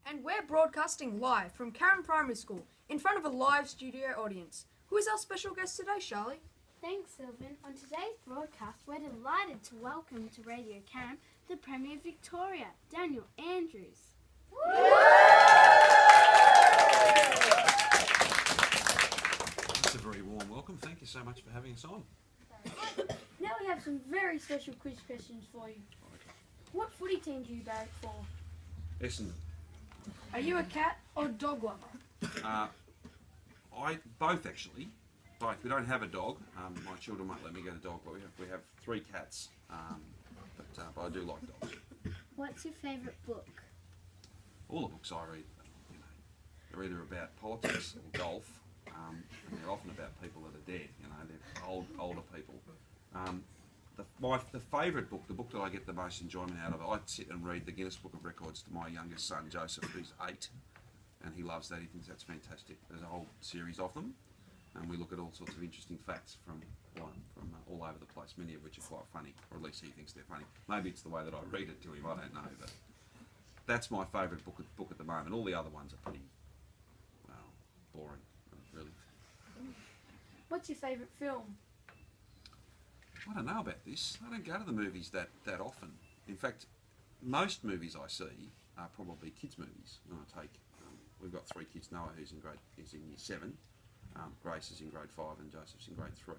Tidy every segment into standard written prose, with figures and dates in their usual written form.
And we're broadcasting live from Carrum Primary School in front of a live studio audience. Who is our special guest today, Charlie? Thanks, Sylvan. On today's broadcast, we're delighted to welcome to Radio Carrum the Premier of Victoria, Daniel Andrews. That's a very warm welcome. Thank you so much for having us on. Now we have some very special quiz questions for you. What footy team do you barrack for? Essendon. Are you a cat or dog lover? Both actually. Both. We don't have a dog. My children won't let me get a dog, but we have 3 cats. But I do like dogs. What's your favourite book? All the books I read, they're either about politics or golf, and they're often about people that are dead. They're older people. The favourite book, the book that I get the most enjoyment out of, I sit and read the Guinness Book of Records to my youngest son Joseph, who's 8, and he loves that. He thinks that's fantastic. There's a whole series of them, and we look at all sorts of interesting facts from all over the place, many of which are quite funny, or at least he thinks they're funny. Maybe it's the way that I read it to him, I don't know, but that's my favourite book at the moment. All the other ones are pretty, boring, really. What's your favourite film? I don't know about this. I don't go to the movies that often. In fact, most movies I see are probably kids' movies. And we've got 3 kids. Noah, who's in year 7, Grace is in grade 5, and Joseph's in grade 3.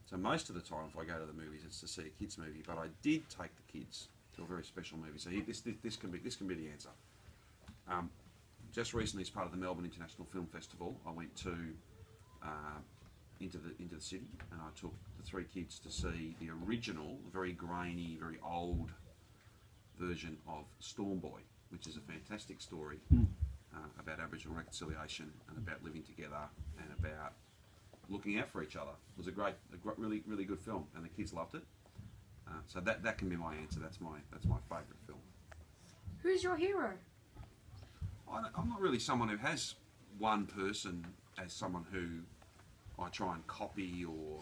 So most of the time, if I go to the movies, it's to see a kids' movie. But I did take the kids to a very special movie. So this can be the answer. Just recently, as part of the Melbourne International Film Festival, I went to into the city, and I took the 3 kids to see the original, very grainy, very old version of Storm Boy, which is a fantastic story about Aboriginal reconciliation and about living together and about looking out for each other. It was a really, really good film, and the kids loved it. So that can be my answer. That's my favourite film. Who's your hero? I'm not really someone who has one person as someone who I try and copy, or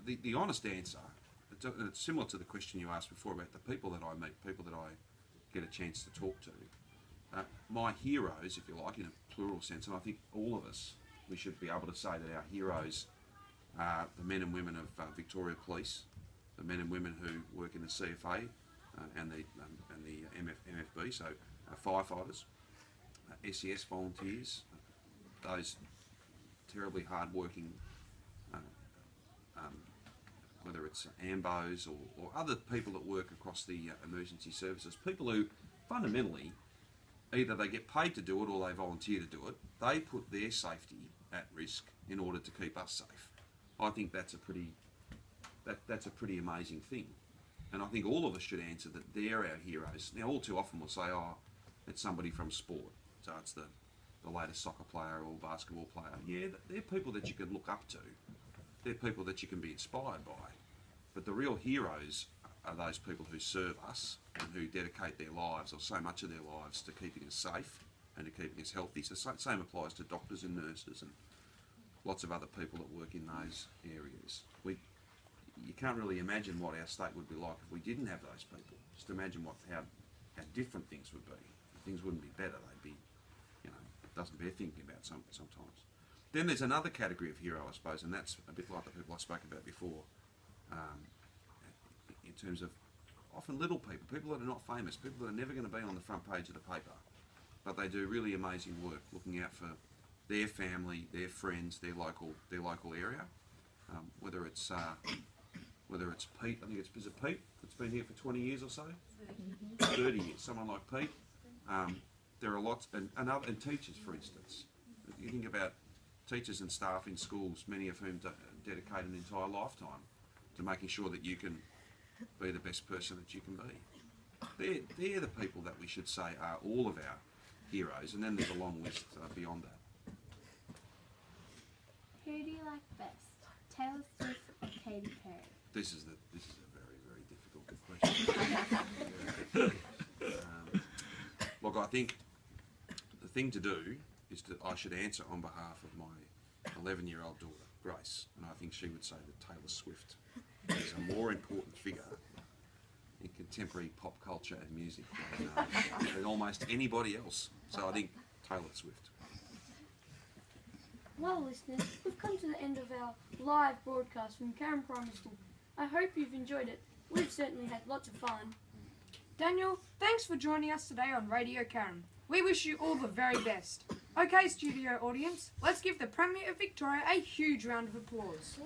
the honest answer, it's similar to the question you asked before about the people that I meet, people that I get a chance to talk to. My heroes, if you like, in a plural sense, and I think all of us, we should be able to say that our heroes are the men and women of Victoria Police, the men and women who work in the CFA and the MFB, so firefighters, SES volunteers, those terribly hard-working, whether it's AMBOs or other people that work across the emergency services, people who fundamentally either they get paid to do it or they volunteer to do it. They put their safety at risk in order to keep us safe. I think that's a pretty amazing thing, and I think all of us should answer that they're our heroes. Now, all too often we'll say, "Oh, it's somebody from sport," so it's the latest soccer player or basketball player. Yeah, they're people that you can look up to. They're people that you can be inspired by. But the real heroes are those people who serve us and who dedicate their lives, or so much of their lives, to keeping us safe and to keeping us healthy. So same applies to doctors and nurses and lots of other people that work in those areas. You can't really imagine what our state would be like if we didn't have those people. Just imagine how different things would be. Things wouldn't be better. They'd be, doesn't bear thinking about sometimes. Then there's another category of hero, I suppose, and that's a bit like the people I spoke about before, in terms of often little people that are not famous, people that are never going to be on the front page of the paper, but they do really amazing work looking out for their family, their friends, their local area. Whether it's Pete, I think is it Pete that's been here for 20 years or so? 30 years, someone like Pete. There are lots, and teachers, for instance. You think about teachers and staff in schools, many of whom dedicate an entire lifetime to making sure that you can be the best person that you can be. They're the people that we should say are all of our heroes, and then there's a long list beyond that. Who do you like best, Taylor Swift or Katy Perry? This is a very, very difficult question. Look, I think the thing to do is I should answer on behalf of my 11-year-old daughter, Grace, and I think she would say that Taylor Swift is a more important figure in contemporary pop culture and music than almost anybody else. So I think Taylor Swift. Well, listeners, we've come to the end of our live broadcast from Carrum Primary School. I hope you've enjoyed it. We've certainly had lots of fun. Daniel, thanks for joining us today on Radio Carrum. We wish you all the very best. Okay, studio audience, let's give the Premier of Victoria a huge round of applause.